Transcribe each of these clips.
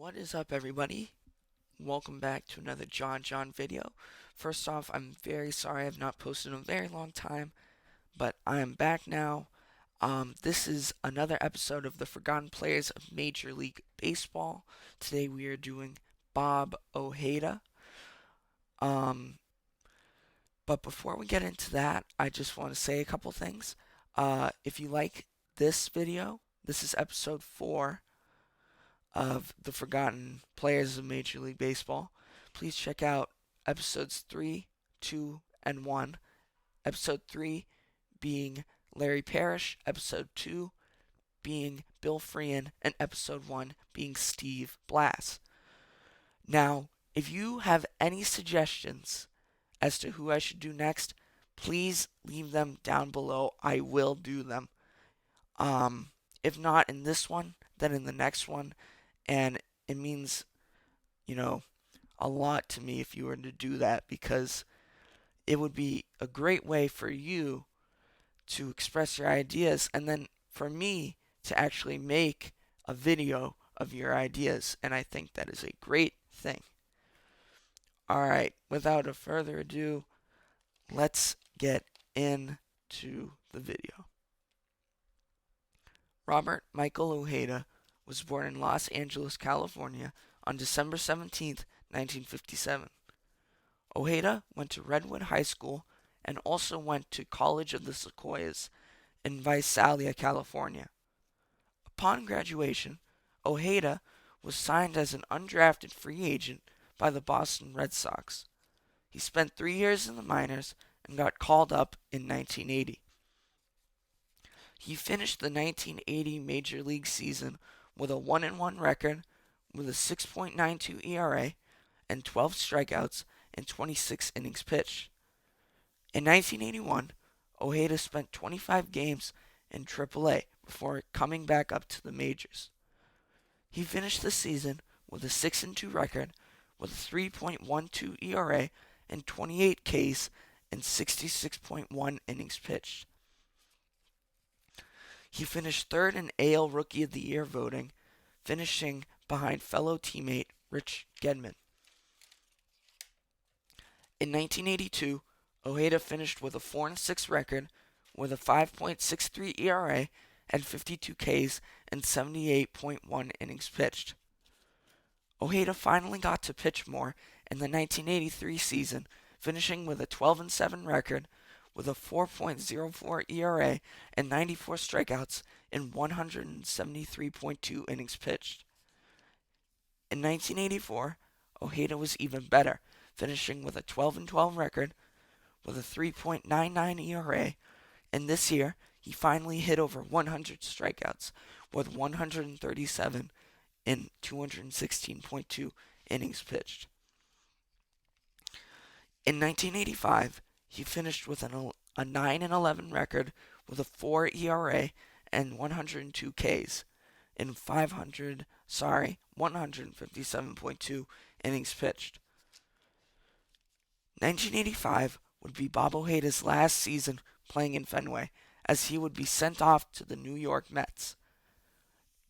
What is up, everybody? Welcome back to another John video. First off, I'm very sorry I've not posted in a very long time, but I am back now. This is another episode of the Forgotten Players of Major League Baseball. Today we are doing Bob Ojeda. Um, but before we get into that, I just want to say a couple things. If you like this video, this is episode 4 of the Forgotten Players of Major League Baseball. Please check out episodes 3, 2, and 1. Episode 3 being Larry Parrish, episode 2 being Bill Freehan, and episode 1 being Steve Blass. Now, if you have any suggestions as to who I should do next, please leave them down below. I will do them. If not in this one, then in the next one. And it means, you know, a lot to me if you were to do that, because it would be a great way for you to express your ideas and then for me to actually make a video of your ideas. And I think that is a great thing. Alright, without a further ado, let's get into the video. Robert Michael Ojeda was born in Los Angeles, California on December 17, 1957. Ojeda went to Redwood High School and also went to College of the Sequoias in Visalia, California. Upon graduation, Ojeda was signed as an undrafted free agent by the Boston Red Sox. He spent 3 years in the minors and got called up in 1980. He finished the 1980 Major League season with a 1-1 record with a 6.92 ERA and 12 strikeouts and 26 innings pitched. In 1981, Ojeda spent 25 games in AAA before coming back up to the majors. He finished the season with a 6-2 record with a 3.12 ERA and 28 Ks and 66.1 innings pitched. He finished third in AL Rookie of the Year voting, finishing behind fellow teammate Rich Gedman. In 1982, Ojeda finished with a 4-6 record with a 5.63 ERA and 52 Ks and 78.1 innings pitched. Ojeda finally got to pitch more in the 1983 season, finishing with a 12-7 record with a 4.04 ERA and 94 strikeouts in 173.2 innings pitched. In 1984, Ojeda was even better, finishing with a 12-12 record with a 3.99 ERA, and this year he finally hit over 100 strikeouts with 137 in 216.2 innings pitched. In 1985, he finished with a 9-11 record with a 4 ERA and 102 Ks in 157.2 innings pitched. 1985 would be Bob Ojeda's last season playing in Fenway, as he would be sent off to the New York Mets.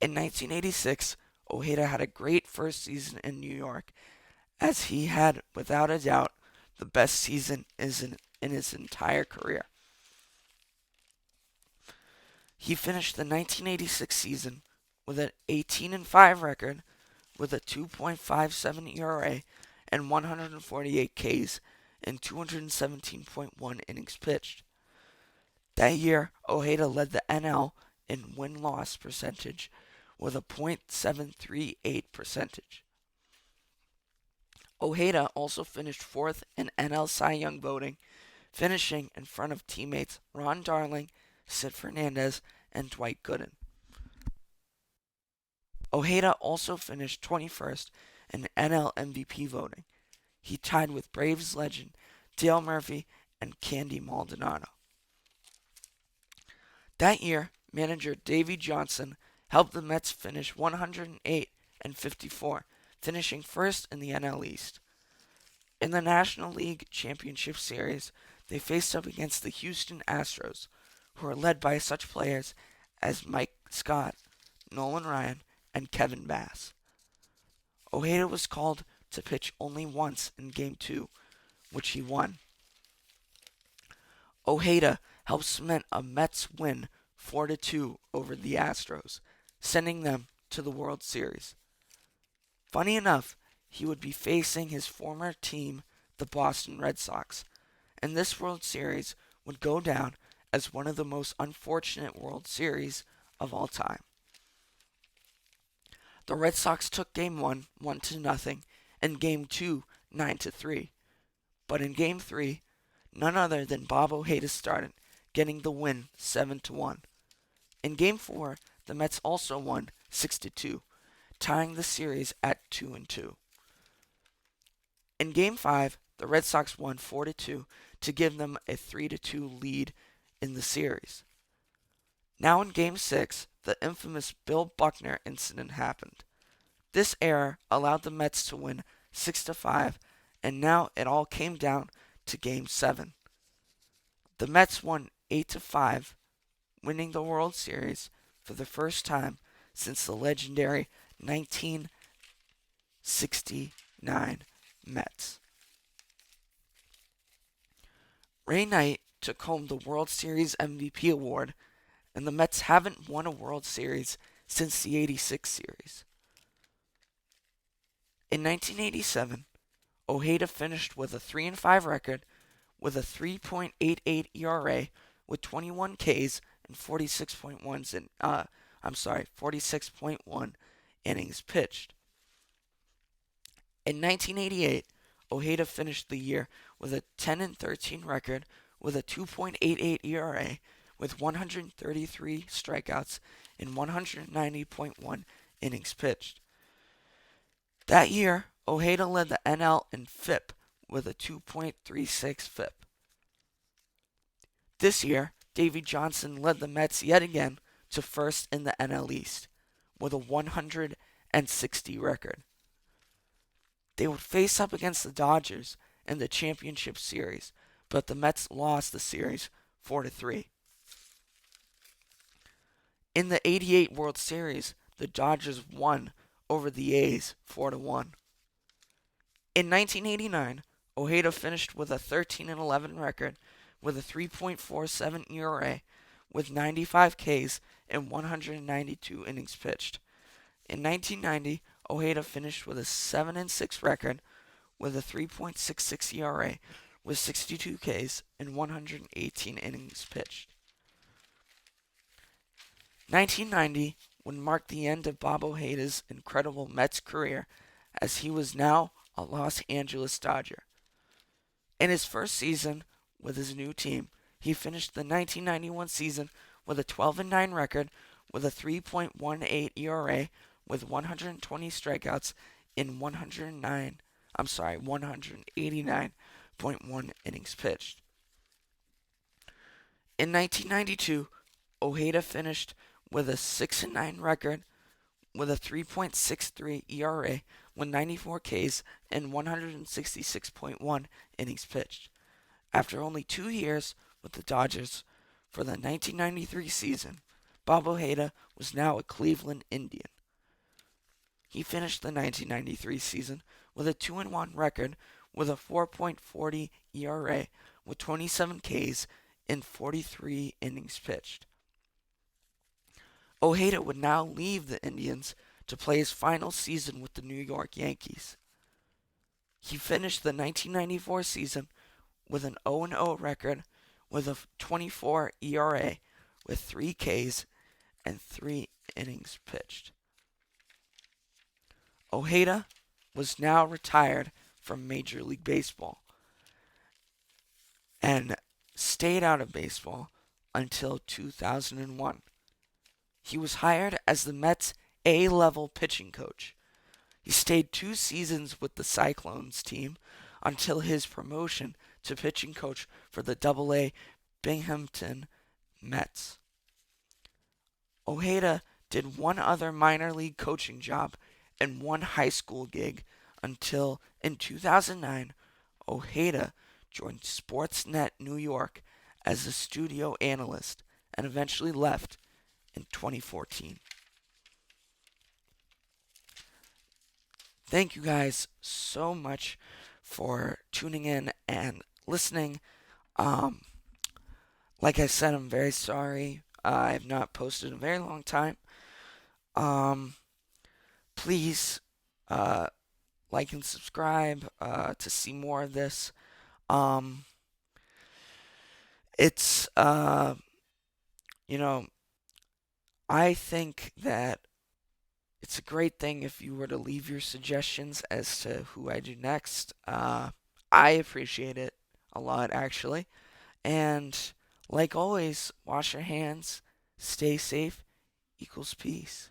In 1986, Ojeda had a great first season in New York, as he had, without a doubt, the best season in his entire career. He finished the 1986 season with an 18-5 record with a 2.57 ERA and 148 Ks and 217.1 innings pitched. That year, Ojeda led the NL in win-loss percentage with a .738 percentage. Ojeda also finished 4th in NL Cy Young voting, finishing in front of teammates Ron Darling, Sid Fernandez, and Dwight Gooden. Ojeda also finished 21st in NL MVP voting. He tied with Braves legend Dale Murphy and Candy Maldonado. That year, manager Davey Johnson helped the Mets finish 108-54, finishing first in the NL East. In the National League Championship Series, they faced up against the Houston Astros, who are led by such players as Mike Scott, Nolan Ryan, and Kevin Bass. Ojeda was called to pitch only once in Game 2, which he won. Ojeda helped cement a Mets win 4-2 over the Astros, sending them to the World Series. Funny enough, he would be facing his former team, the Boston Red Sox, and this World Series would go down as one of the most unfortunate World Series of all time. The Red Sox took Game 1 1-0, and Game 2 9-3. But in Game 3, none other than Bob Ojeda started, getting the win 7-1. In Game 4, the Mets also won 6-2, tying the series at 2-2. In Game 5, the Red Sox won 4-2 to give them a 3-2 lead in the series. Now in Game 6, the infamous Bill Buckner incident happened. This error allowed the Mets to win 6-5, and now it all came down to Game 7. The Mets won 8-5, winning the World Series for the first time since the legendary 1969 Mets. Ray Knight took home the World Series MVP award, and the Mets haven't won a World Series since the '86 series. In 1987, Ojeda finished with a 3-5 record with a 3.88 ERA with 21 Ks and 46.1 innings pitched. In 1988, Ojeda finished the year with a 10-13 record with a 2.88 ERA with 133 strikeouts and 190.1 innings pitched. That year, Ojeda led the NL in FIP with a 2.36 FIP. This year, Davey Johnson led the Mets yet again to first in the NL East with a 160 record. They would face up against the Dodgers in the championship series, but the Mets lost the series 4-3. In the '88 World Series, the Dodgers won over the A's 4-1. In 1989, Ojeda finished with a 13-11 record with a 3.47 ERA with 95 Ks and 192 innings pitched. In 1990, Ojeda finished with a 7-6 record with a 3.66 ERA with 62 Ks and 118 innings pitched. 1990 would mark the end of Bob Ojeda's incredible Mets career, as he was now a Los Angeles Dodger. In his first season with his new team, he finished the 1991 season with a 12-9 record with a 3.18 ERA with 120 strikeouts in 189.1 innings pitched. In 1992, Ojeda finished with a 6-9 record with a 3.63 ERA with 94 Ks and 166.1 innings pitched. After only 2 years with the Dodgers for the 1993 season, Bob Ojeda was now a Cleveland Indian. He finished the 1993 season with a 2-1 record with a 4.40 ERA with 27 Ks in 43 innings pitched. Ojeda would now leave the Indians to play his final season with the New York Yankees. He finished the 1994 season with an 0-0 record with a 24 ERA with 3 Ks and 3 innings pitched. Ojeda was now retired from Major League Baseball and stayed out of baseball until 2001. He was hired as the Mets' A-level pitching coach. He stayed 2 seasons with the Cyclones team until his promotion to pitching coach for the AA Binghamton Mets. Ojeda did one other minor league coaching job and one high school gig until in 2009, Ojeda joined Sportsnet New York as a studio analyst and eventually left in 2014. thank you guys so much for tuning in and listening. Um, like I said, I'm very sorry. I have not posted in a very long time. Um, please uh, like and subscribe to see more of this. Um, it's you know, I think that it's a great thing if you were to leave your suggestions as to who I do next. I appreciate it a lot, actually. And like always, wash your hands, stay safe, equals peace.